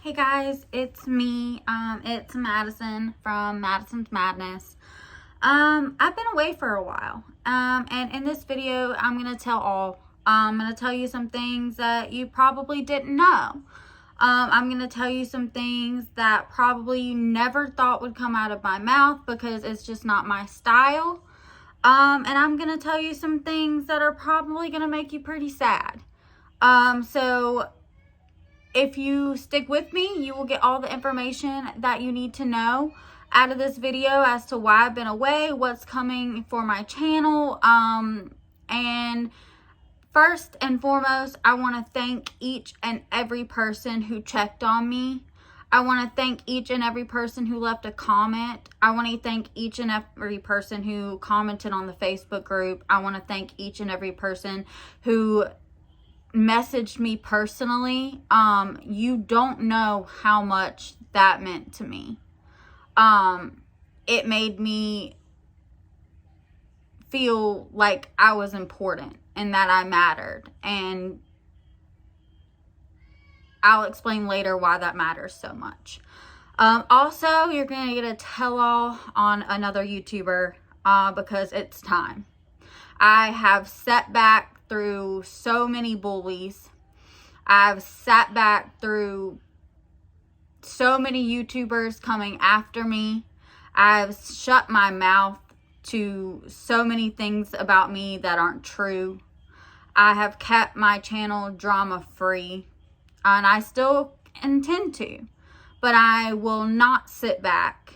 Hey guys, it's me. It's Madison from Madison's Madness. I've been away for a while. And in this video, I'm gonna tell you some things that you probably didn't know. I'm gonna tell you some things that probably you never thought would come out of my mouth because it's just not my style. And I'm gonna tell you some things that are probably gonna make you pretty sad. So if you stick with me, you will get all the information that you need to know out of this video as to why I've been away, what's coming for my channel. And first and foremost, I want to thank each and every person who checked on me. I want to thank each and every person who left a comment. I want to thank each and every person who commented on the Facebook group. I want to thank each and every person who messaged me personally. You don't know how much that meant to me. It made me feel like I was important and that I mattered, and I'll explain later why that matters so much. Also, you're gonna get a tell-all on another YouTuber because it's time. I have sat back through so many bullies. I've sat back through so many YouTubers coming after me. I've shut my mouth to so many things about me that aren't true. I have kept my channel drama free, and I still intend to, but I will not sit back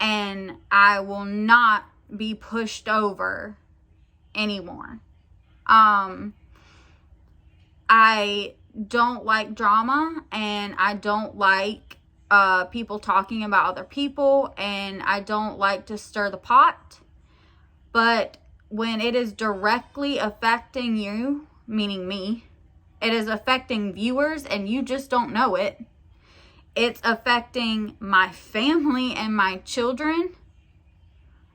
and I will not be pushed over anymore. I don't like drama, and I don't like people talking about other people, and I don't like to stir the pot. But when it is directly affecting you, meaning me, it is affecting viewers and you just don't know it. It's affecting my family and my children.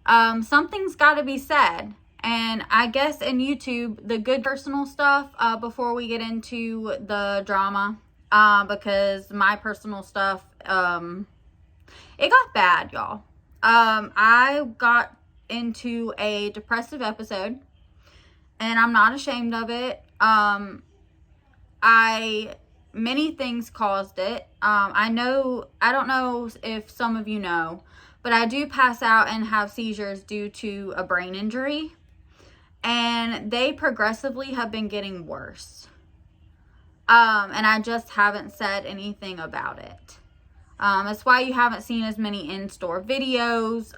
Something's got to be said. And I guess in YouTube, the good personal stuff, before we get into the drama, because my personal stuff, it got bad, y'all. I got into a depressive episode, and I'm not ashamed of it. Many things caused it. I don't know if some of you know, but I do pass out and have seizures due to a brain injury. And they progressively have been getting worse. And I just haven't said anything about it. It's why you haven't seen as many in-store videos.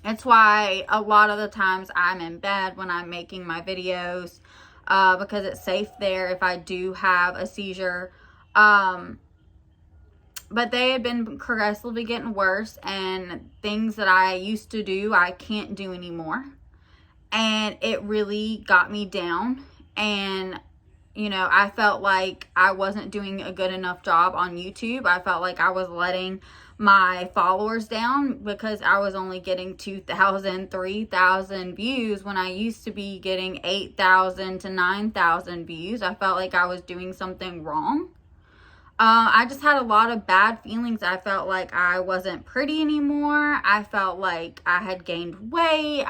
It's why a lot of the times I'm in bed when I'm making my videos, because it's safe there if I do have a seizure. But they had been progressively getting worse, and things that I used to do, I can't do anymore. And it really got me down, and I felt like I wasn't doing a good enough job on YouTube. I felt like I was letting my followers down because I was only getting 2,000, 3,000 views when I used to be getting 8,000 to 9,000 views. I felt like I was doing something wrong. I just had a lot of bad feelings. I felt like I wasn't pretty anymore. I felt like I had gained weight.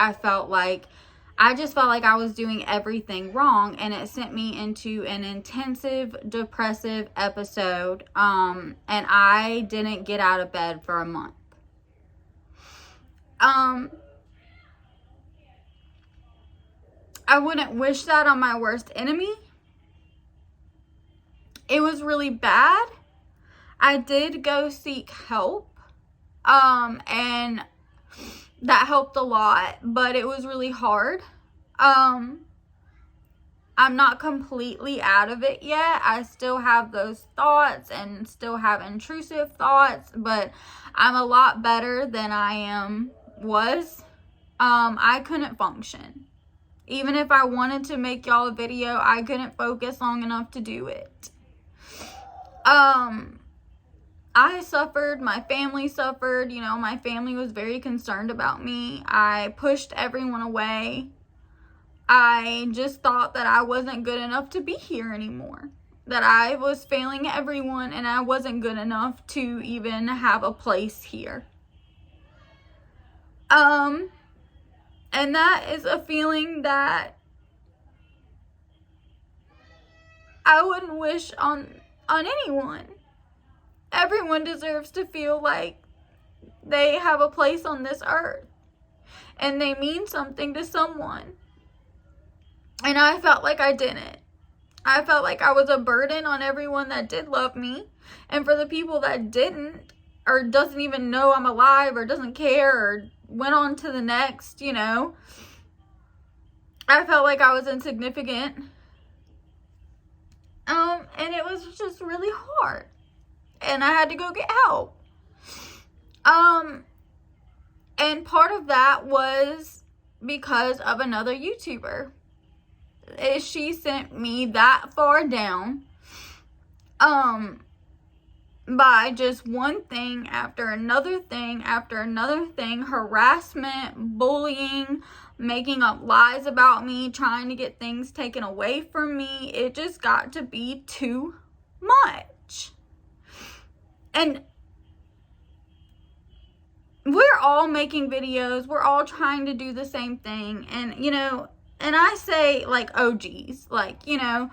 I just felt like I was doing everything wrong, and it sent me into an intensive depressive episode, and I didn't get out of bed for a month. I wouldn't wish that on my worst enemy. It was really bad. I did go seek help, and that helped a lot, but it was really hard. I'm not completely out of it yet. I still have those thoughts and still have intrusive thoughts, but I'm a lot better than I was. I couldn't function. Even if I wanted to make y'all a video, I couldn't focus long enough to do it. I suffered, my family suffered, my family was very concerned about me. I pushed everyone away. I just thought that I wasn't good enough to be here anymore. that I was failing everyone and I wasn't good enough to even have a place here. And that is a feeling that I wouldn't wish on anyone. Everyone deserves to feel like they have a place on this earth and they mean something to someone. And I felt like I didn't. I felt like I was a burden on everyone that did love me. And for the people that didn't, or doesn't even know I'm alive, or doesn't care, or went on to the next, you know, I felt like I was insignificant. And it was just really hard. And I had to go get help. And part of that was because of another YouTuber. She sent me that far down by just one thing after another thing after another thing. Harassment, bullying, making up lies about me, trying to get things taken away from me. It just got to be too much. And we're all making videos. We're all trying to do the same thing. And, you know, and I say, like, OGs. Like, you know,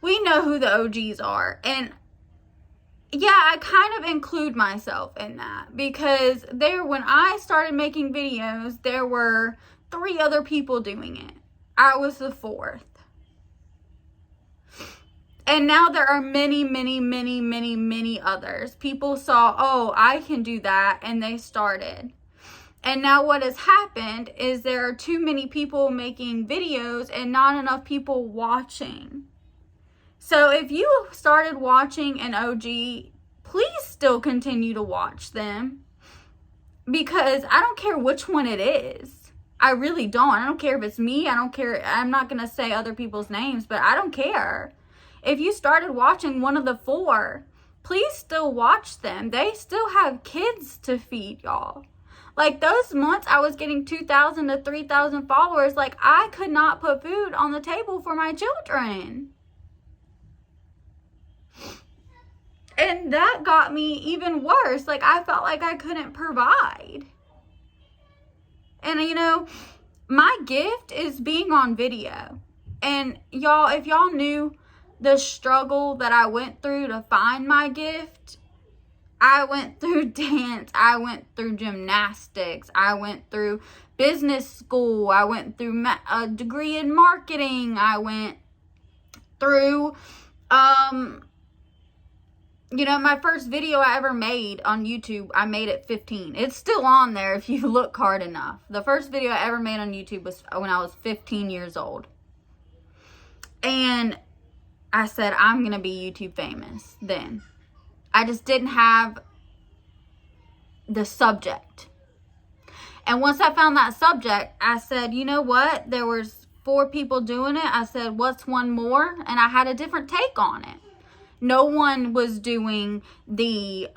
we know who the OGs are. And, yeah, I kind of include myself in that. Because when I started making videos, there were 3 other people doing it. I was the 4th. And now there are many, many, many, many, many others. People saw, oh, I can do that. And they started. And now what has happened is there are too many people making videos and not enough people watching. So if you started watching an OG, please still continue to watch them. Because I don't care which one it is. I really don't. I don't care if it's me. I don't care. I'm not going to say other people's names, but I don't care. If you started watching one of the 4, please still watch them. They still have kids to feed, y'all. Like, those months I was getting 2,000 to 3,000 followers, like, I could not put food on the table for my children. And that got me even worse. Like, I felt like I couldn't provide. And, you know, my gift is being on video. And, y'all, if y'all knew the struggle that I went through to find my gift, I went through dance, I went through gymnastics, I went through business school, I went through a degree in marketing, I went through, you know, my first video I ever made on YouTube, I made at 15. It's still on there if you look hard enough. The first video I ever made on YouTube was when I was 15 years old. And I said, I'm going to be YouTube famous then. I just didn't have the subject. And once I found that subject, I said, you know what? There was 4 people doing it. I said, what's one more? And I had a different take on it. No one was doing the,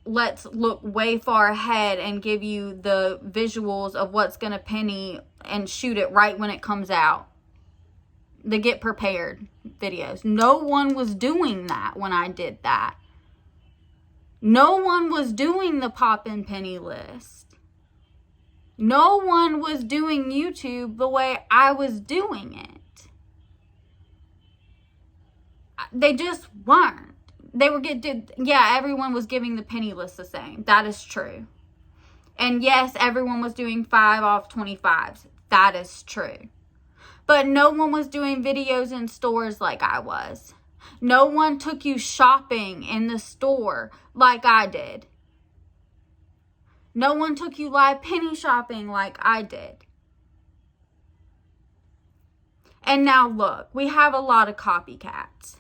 let's look way far ahead and give you the visuals of what's going to penny and shoot it right when it comes out. The get prepared videos. No one was doing that when I did that. No one was doing the pop and penny list. No one was doing YouTube the way I was doing it. They just weren't. They were everyone was giving the penny list the same. That is true. And yes, everyone was doing 5 off 25s. That is true. But no one was doing videos in stores like I was. No one took you shopping in the store like I did. No one took you live penny shopping like I did. And now look, we have a lot of copycats.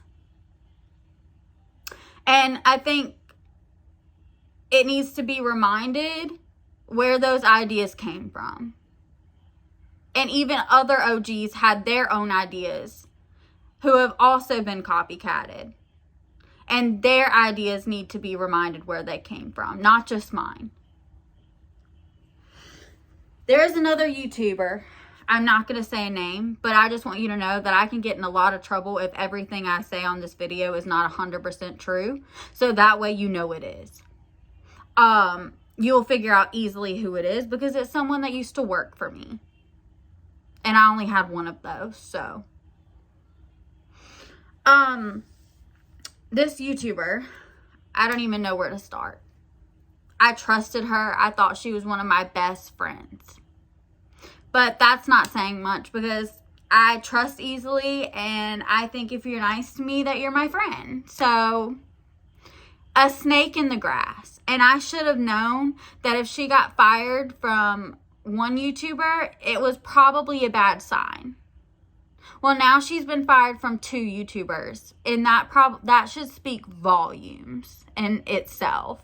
And I think it needs to be reminded where those ideas came from. And even other OGs had their own ideas who have also been copycatted. And their ideas need to be reminded where they came from, not just mine. There's another YouTuber. I'm not going to say a name, but I just want you to know that I can get in a lot of trouble if everything I say on this video is not 100% true. So that way you know it is. You'll figure out easily who it is because it's someone that used to work for me. And I only had one of those, so. This YouTuber, I don't even know where to start. I trusted her. I thought she was one of my best friends. But that's not saying much because I trust easily, and I think if you're nice to me that you're my friend. So, a snake in the grass. And I should have known that if she got fired from one YouTuber, it was probably a bad sign. Well, now she's been fired from 2 YouTubers, and that should speak volumes in itself.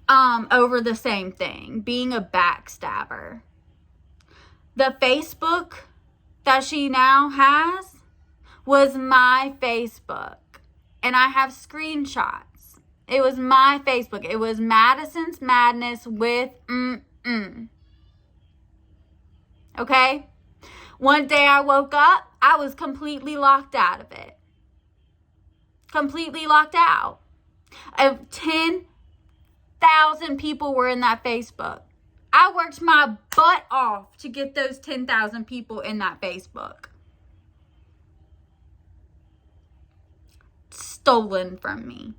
Over the same thing, being a backstabber. The Facebook that she now has was my Facebook. And I have screenshots. It was my Facebook. It was Madison's Madness with Okay? One day I woke up, I was completely locked out of it. Completely locked out. 10,000 people were in that Facebook. I worked my butt off to get those 10,000 people in that Facebook. Stolen from me.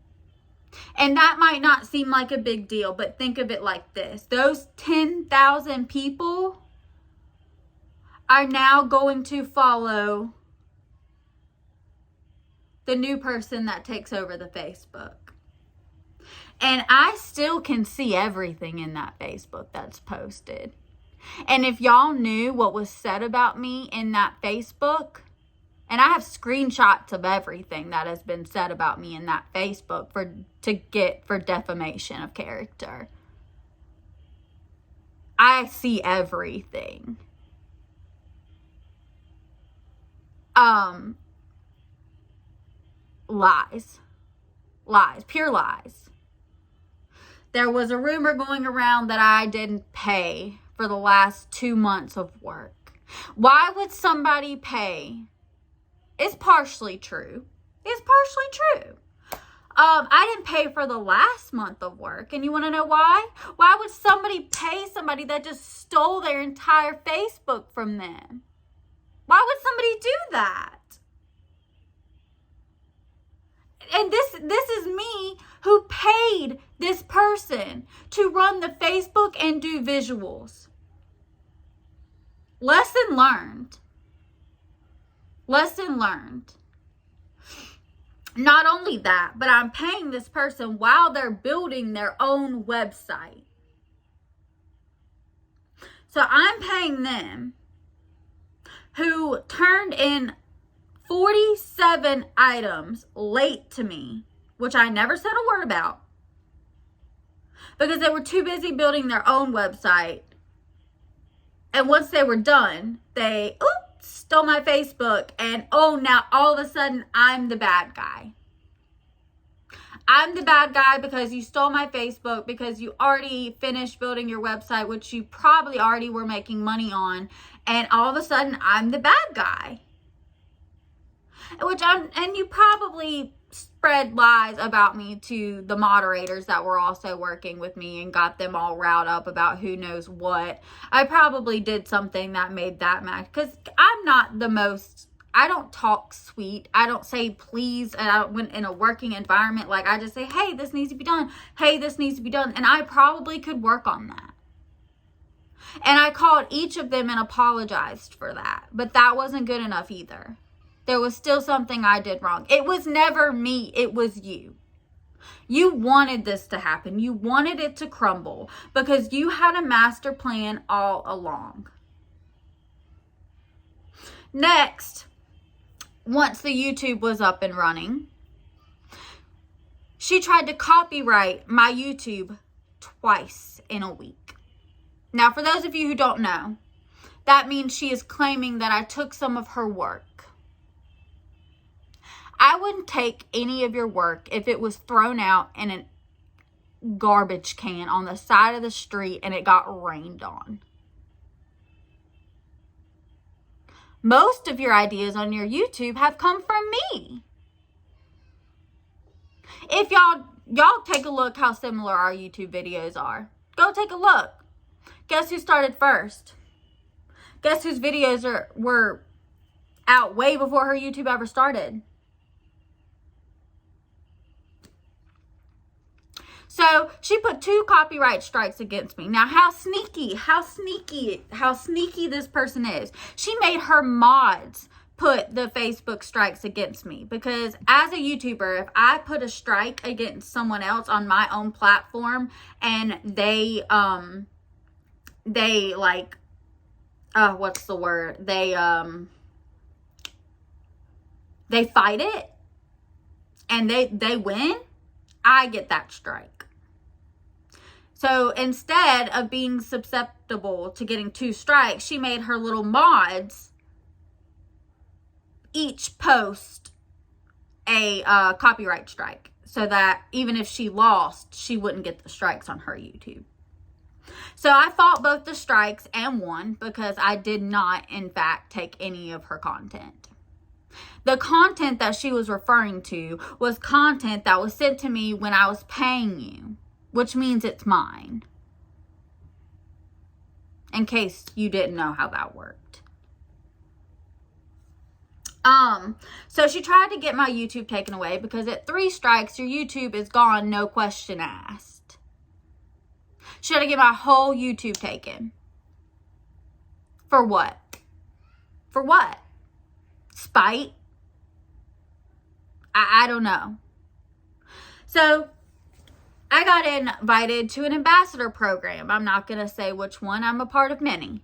And that might not seem like a big deal, but think of it like this. Those 10,000 people are now going to follow the new person that takes over the Facebook. And I still can see everything in that Facebook that's posted. And if y'all knew what was said about me in that Facebook, and I have screenshots of everything that has been said about me in that Facebook for defamation of character. I see everything. Lies. Lies. Pure lies. There was a rumor going around that I didn't pay for the last 2 months of work. Why would somebody pay? It's partially true. It's partially true. I didn't pay for the last month of work. And you want to know why? Why would somebody pay somebody that just stole their entire Facebook from them? Why would somebody do that? And this is me who paid this person to run the Facebook and do visuals. Lesson learned. Lesson learned. Not only that, but I'm paying this person while they're building their own website. So I'm paying them, who turned in 47 items late to me, which I never said a word about, because they were too busy building their own website. And once they were done, they stole my Facebook, and now all of a sudden I'm the bad guy. I'm the bad guy because you stole my Facebook, because you already finished building your website, which you probably already were making money on, and all of a sudden I'm the bad guy. And you probably spread lies about me to the moderators that were also working with me and got them all riled up about who knows what. I probably did something that made that mad, because I'm not I don't talk sweet. I don't say please. And when in a working environment, I just say, hey, this needs to be done. Hey, this needs to be done. And I probably could work on that. And I called each of them and apologized for that. But that wasn't good enough either. There was still something I did wrong. It was never me. It was you. You wanted this to happen. You wanted it to crumble because you had a master plan all along. Next, once the YouTube was up and running, she tried to copyright my YouTube twice in a week. Now, for those of you who don't know, that means she is claiming that I took some of her work. I wouldn't take any of your work if it was thrown out in a garbage can on the side of the street and it got rained on. Most of your ideas on your YouTube have come from me. If y'all take a look how similar our YouTube videos are. Go take a look. Guess who started first? Guess whose videos were out way before her YouTube ever started? So she put 2 copyright strikes against me. Now, how sneaky this person is. She made her mods put the Facebook strikes against me, because as a YouTuber, if I put a strike against someone else on my own platform and they like, what's the word? They fight it and they win, I get that strike. So instead of being susceptible to getting 2 strikes, she made her little mods each post a copyright strike, so that even if she lost, she wouldn't get the strikes on her YouTube. So I fought both the strikes and won, because I did not, in fact, take any of her content. The content that she was referring to was content that was sent to me when I was paying you, which means it's mine. In case you didn't know how that worked. So she tried to get my YouTube taken away, because at 3 strikes, your YouTube is gone, no question asked. She had to get my whole YouTube taken. For what? For what? Spite? I don't know. So I got invited to an ambassador program. I'm not going to say which one. I'm a part of many.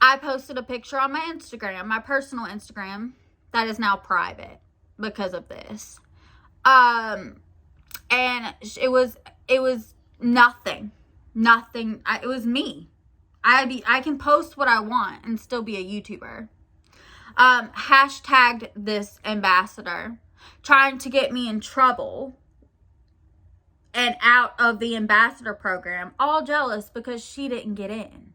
I posted a picture on my Instagram, my personal Instagram, that is now private because of this. And it was nothing. It was me. I can post what I want and still be a YouTuber. Hashtagged this ambassador, trying to get me in trouble and out of the ambassador program, all jealous because she didn't get in.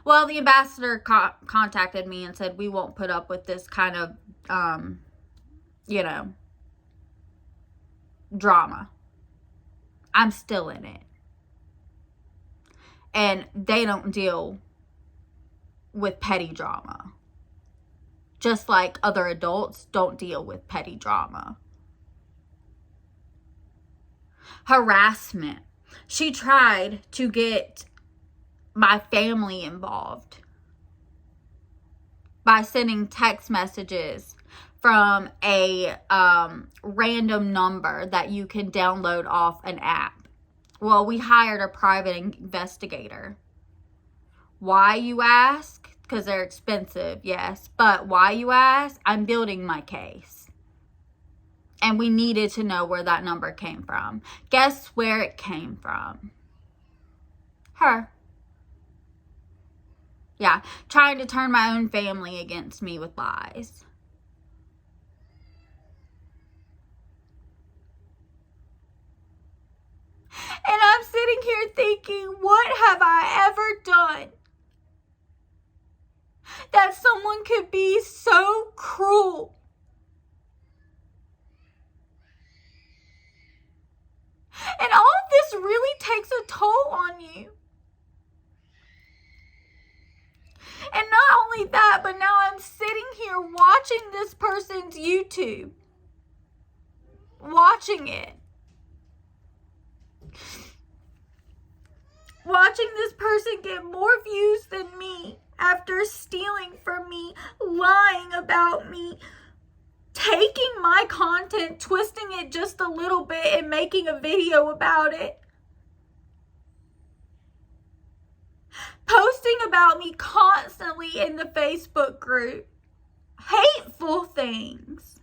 Well, the ambassador contacted me and said, we won't put up with this kind of, drama. I'm still in it. And they don't deal with petty drama. Just like other adults don't deal with petty drama. Harassment. She tried to get my family involved by sending text messages from a random number that you can download off an app. Well, we hired a private investigator. Why, you ask? Because they're expensive, yes. But why, you ask? I'm building my case. And we needed to know where that number came from. Guess where it came from? Her. Yeah, trying to turn my own family against me with lies. And I'm sitting here thinking, what have I ever done that someone could be so cruel? And all of this really takes a toll on you. And not only that, but now I'm sitting here watching this person's YouTube. Watching it. Watching this person get more views than me after stealing from me, lying about me, taking my content, twisting it just a little bit and making a video about it. Posting about me constantly in the Facebook group. Hateful things.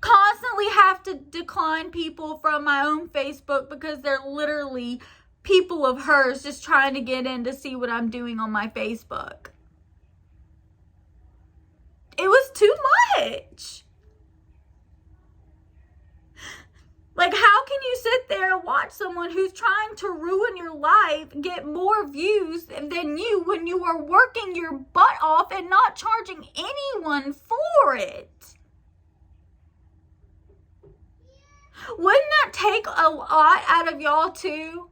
Constantly have to decline people from my own Facebook because they're literally people of hers just trying to get in to see what I'm doing on my Facebook. It was too much. Like, how can you sit there and watch someone who's trying to ruin your life get more views than you when you are working your butt off and not charging anyone for it? Wouldn't that take a lot out of y'all too?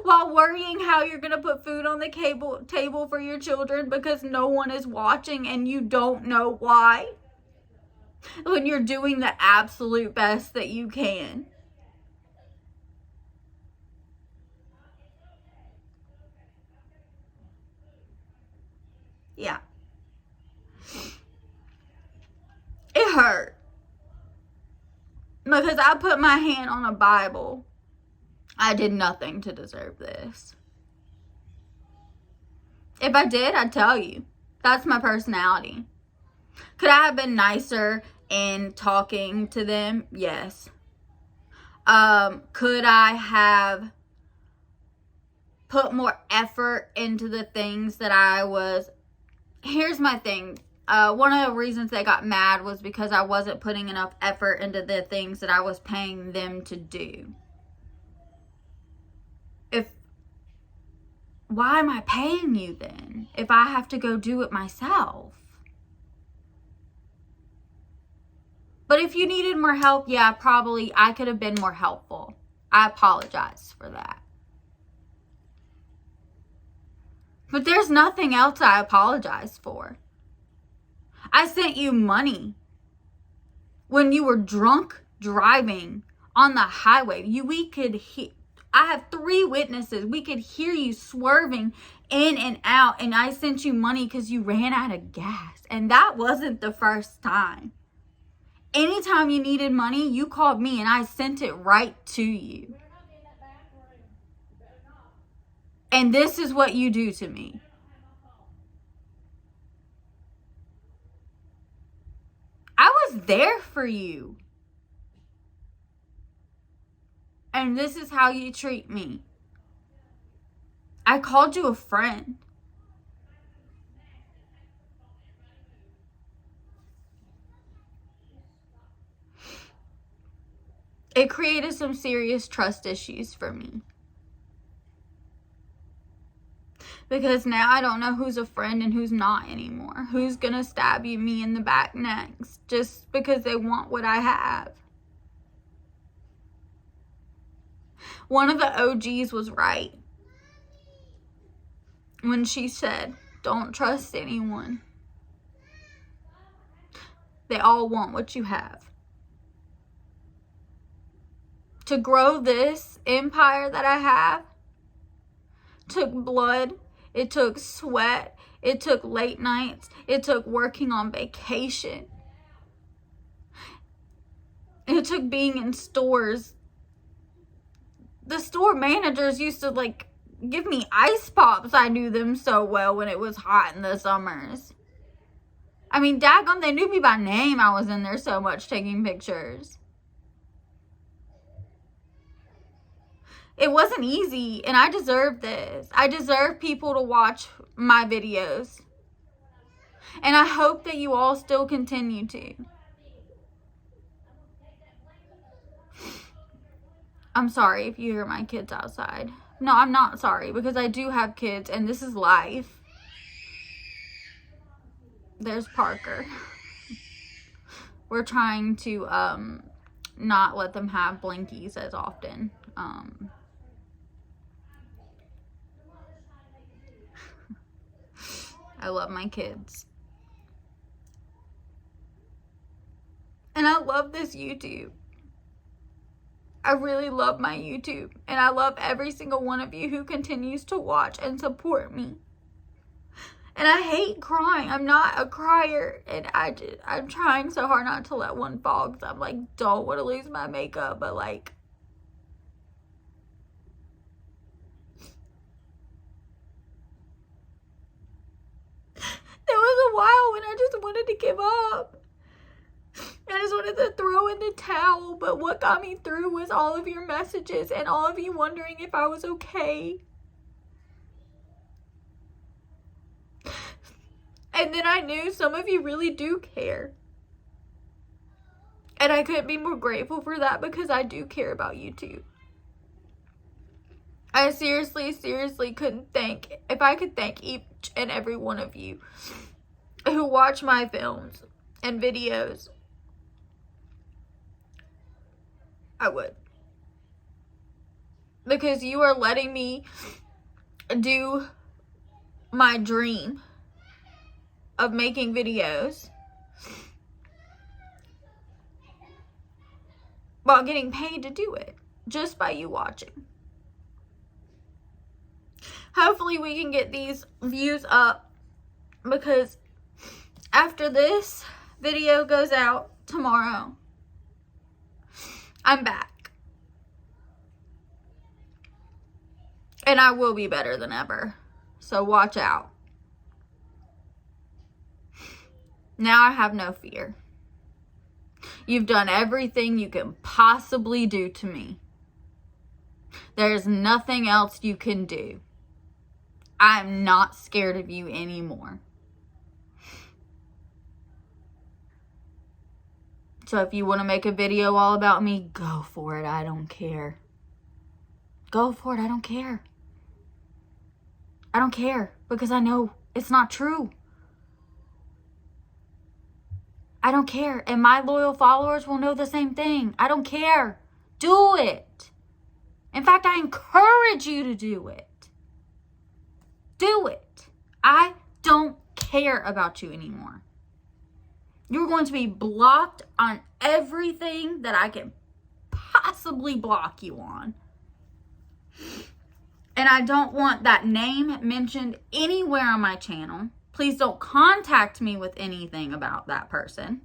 While worrying how you're going to put food on the table for your children because no one is watching and you don't know why? When you're doing the absolute best that you can. Yeah. It hurt. Because I put my hand on a Bible. I did nothing to deserve this. If I did, I'd tell you. That's my personality. Could I have been nicer in talking to them? Yes. Could I have put more effort into the things that I was... Here's my thing. One of the reasons they got mad was because I wasn't putting enough effort into the things that I was paying them to do. Why am I paying you then if I have to go do it myself? But if you needed more help, yeah, probably I could have been more helpful. I apologize for that. But there's nothing else I apologize for. I sent you money when you were drunk driving on the highway. We could hear... I have 3 witnesses. We could hear you swerving in and out. And I sent you money because you ran out of gas. And that wasn't the first time. Anytime you needed money, you called me and I sent it right to you. And this is what you do to me. I was there for you. And this is how you treat me. I called you a friend. It created some serious trust issues for me. Because now I don't know who's a friend and who's not anymore. Who's gonna stab me in the back next just because they want what I have. One of the OGs was right when she said, don't trust anyone. They all want what you have. To grow this empire that I have took blood, it took sweat, it took late nights, it took working on vacation. It took being in stores. The store managers used to give me ice pops. I knew them so well when it was hot in the summers. I mean, daggone, they knew me by name. I was in there so much taking pictures. It wasn't easy, and I deserve this. I deserve people to watch my videos. And I hope that you all still continue to. I'm sorry if you hear my kids outside. No, I'm not sorry, because I do have kids, and this is life. There's Parker. We're trying to not let them have blinkies as often. I love my kids. And I love this YouTube. I really love my YouTube. And I love every single one of you who continues to watch and support me. And I hate crying. I'm not a crier. And I'm trying so hard not to let one fall. Because I'm don't want to lose my makeup. But there was a while when I just wanted to give up. I just wanted to throw in the towel, but what got me through was all of your messages and all of you wondering if I was okay. And then I knew some of you really do care. And I couldn't be more grateful for that because I do care about you too. I seriously couldn't thank, if I could thank each and every one of you who watch my films and videos, I would. Because you are letting me do my dream of making videos while getting paid to do it just by you watching. Hopefully we can get these views up, because after this video goes out tomorrow, I'm back. And I will be better than ever. So watch out. Now I have no fear. You've done everything you can possibly do to me. There's nothing else you can do. I'm not scared of you anymore. So if you want to make a video all about me, go for it. I don't care. Go for it. I don't care. I don't care, because I know it's not true. I don't care. And my loyal followers will know the same thing. I don't care. Do it. In fact, I encourage you to do it. Do it. I don't care about you anymore. You're going to be blocked on everything that I can possibly block you on. And I don't want that name mentioned anywhere on my channel. Please don't contact me with anything about that person.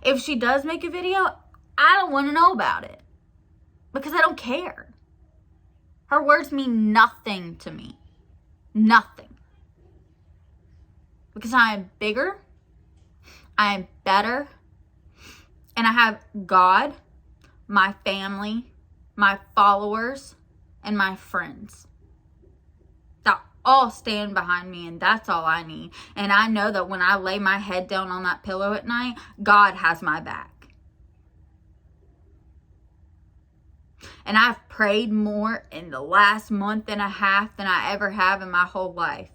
If she does make a video, I don't want to know about it, because I don't care. Her words mean nothing to me. Nothing. Because I am bigger, I am better, and I have God, my family, my followers, and my friends that all stand behind me, and that's all I need. And I know that when I lay my head down on that pillow at night, God has my back. And I've prayed more in the last month and a half than I ever have in my whole life.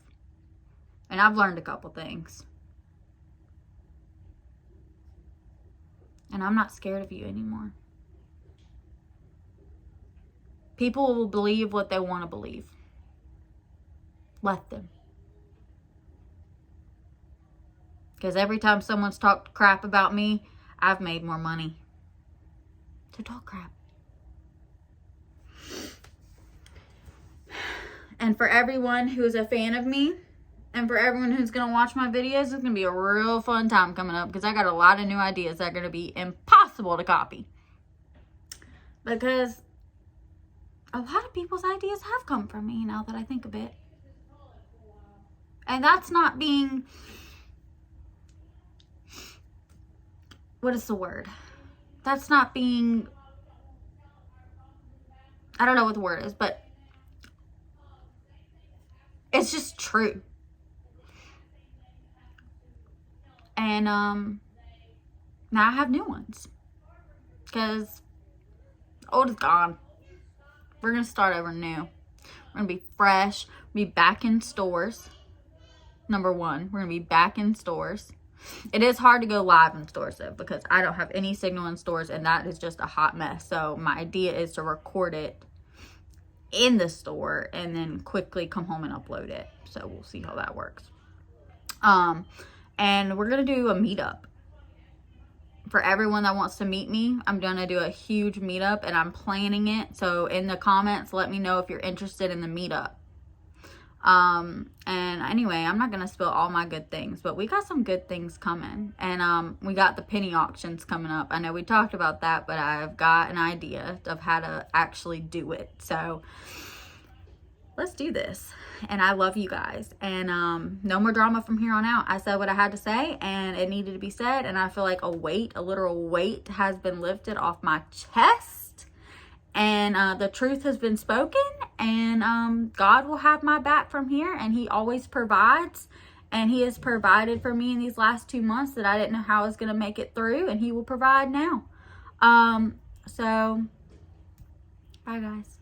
And I've learned a couple things. And I'm not scared of you anymore. People will believe what they want to believe. Let them. Because every time someone's talked crap about me, I've made more money. So talk crap. And for everyone who is a fan of me, and for everyone who's going to watch my videos, it's going to be a real fun time coming up, because I got a lot of new ideas that are going to be impossible to copy. Because a lot of people's ideas have come from me, now that I think of it. And that's not being... What is the word? That's not being... I don't know what the word is, but it's just true. And now I have new ones, because old is gone. We're going to start over new. We're going to be fresh. We'll be back in stores. Number one, we're going to be back in stores. It is hard to go live in stores, though, because I don't have any signal in stores, and that is just a hot mess. So my idea is to record it in the store and then quickly come home and upload it. So we'll see how that works. And we're going to do a meetup. For everyone that wants to meet me, I'm going to do a huge meetup, and I'm planning it. So in the comments, let me know if you're interested in the meetup. And anyway, I'm not going to spill all my good things, but we got some good things coming. And we got the penny auctions coming up. I know we talked about that, but I've got an idea of how to actually do it. So let's do this. And I love you guys. And no more drama from here on out. I said what I had to say, and it needed to be said. And I feel like a literal weight has been lifted off my chest. And the truth has been spoken. And God will have my back from here. And He always provides. And he has provided for me in these last 2 months that I didn't know how I was going to make it through, and he will provide now. So, bye guys.